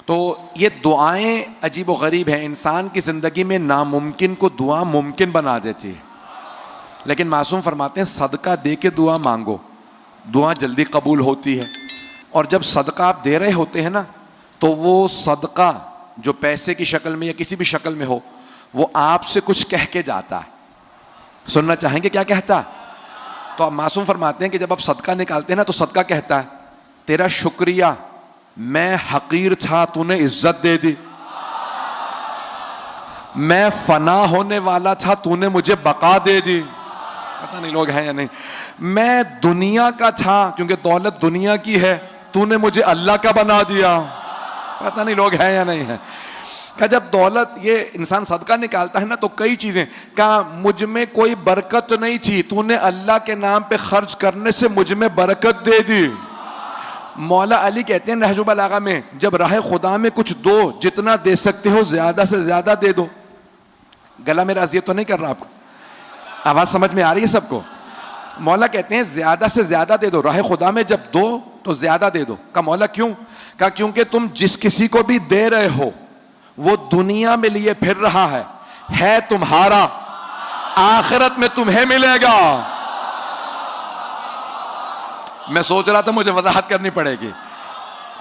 तो ये दुआएं अजीब व गरीब हैं, इंसान की ज़िंदगी में नामुमकिन को दुआ मुमकिन बना देती है। लेकिन मासूम फरमाते हैं सदका दे के दुआ मांगो, दुआ जल्दी कबूल होती है। और जब सदका आप दे रहे होते हैं ना, तो वो सदका जो पैसे की शक्ल में या किसी भी शक्ल में हो, वो आपसे कुछ कह के जाता है। सुनना चाहेंगे क्या कहता है? तो आप मासूम फरमाते हैं कि जब आप सदका निकालते हैं ना, तो सदका कहता है तेरा शुक्रिया, मैं हकीर था तूने इज्जत दे दी, मैं फना होने वाला था तूने मुझे बका दे दी। पता नहीं लोग हैं या नहीं। मैं दुनिया का था क्योंकि दौलत दुनिया की है, तूने मुझे अल्लाह का बना दिया। पता नहीं लोग हैं या नहीं है। क्या जब दौलत ये इंसान सदका निकालता है ना, तो कई चीजें क्या मुझ में कोई बरकत नहीं थी, तूने अल्लाह के नाम पे खर्च करने से मुझ में बरकत दे दी। मौला अली कहते हैं नहजुल बलागा में, जब राह खुदा में कुछ दो, जितना दे सकते हो ज्यादा से ज्यादा दे दो। गला मेरा अजियत तो नहीं कर रहा आपको? आवाज समझ में आ रही है सबको? मौला कहते हैं ज्यादा से ज्यादा दे दो, राह खुदा में जब दो तो ज्यादा दे दो। का मौला क्यों? का क्योंकि तुम जिस किसी को भी दे रहे हो वो दुनिया में लिए फिर रहा है तुम्हारा, आखिरत में तुम्हें मिलेगा। मैं सोच रहा था मुझे वजाहत करनी पड़ेगी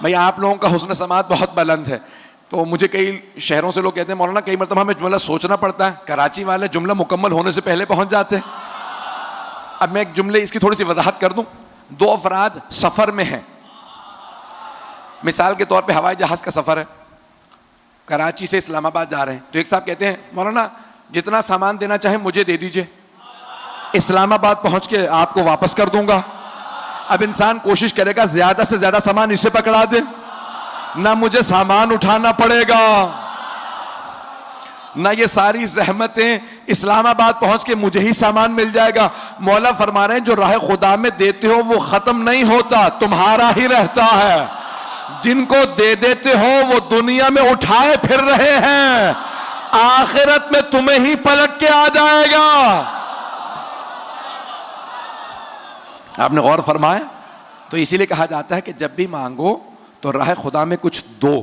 भाई, आप लोगों का हुस्न समात बहुत बुलंद है। तो मुझे कई शहरों से लोग कहते हैं मौलाना कई मरतबा हमें जुमला सोचना पड़ता है, कराची वाले जुमला मुकम्मल होने से पहले पहुंच जाते हैं। अब मैं एक जुमले इसकी थोड़ी सी वजाहत कर दूं। दो अफराद सफर में हैं, मिसाल के तौर पे हवाई जहाज का सफर है, कराची से इस्लामाबाद जा रहे हैं। तो एक साहब कहते हैं मौलाना जितना सामान देना चाहे मुझे दे दीजिए, इस्लामाबाद पहुंच के आपको वापस कर दूंगा। अब इंसान कोशिश करेगा ज्यादा से ज्यादा सामान इसे पकड़ा दे, ना मुझे सामान उठाना पड़ेगा, ना ये सारी जहमतें, इस्लामाबाद पहुंच के मुझे ही सामान मिल जाएगा। मौला फरमा रहे हैं जो राह खुदा में देते हो वो खत्म नहीं होता, तुम्हारा ही रहता है। जिनको दे देते हो वो दुनिया में उठाए फिर रहे हैं, आखिरत में तुम्हें ही पलट के आ जाएगा। आपने गौर फरमाया? तो इसीलिए कहा जाता है कि जब भी मांगो तो राह खुदा में कुछ दो।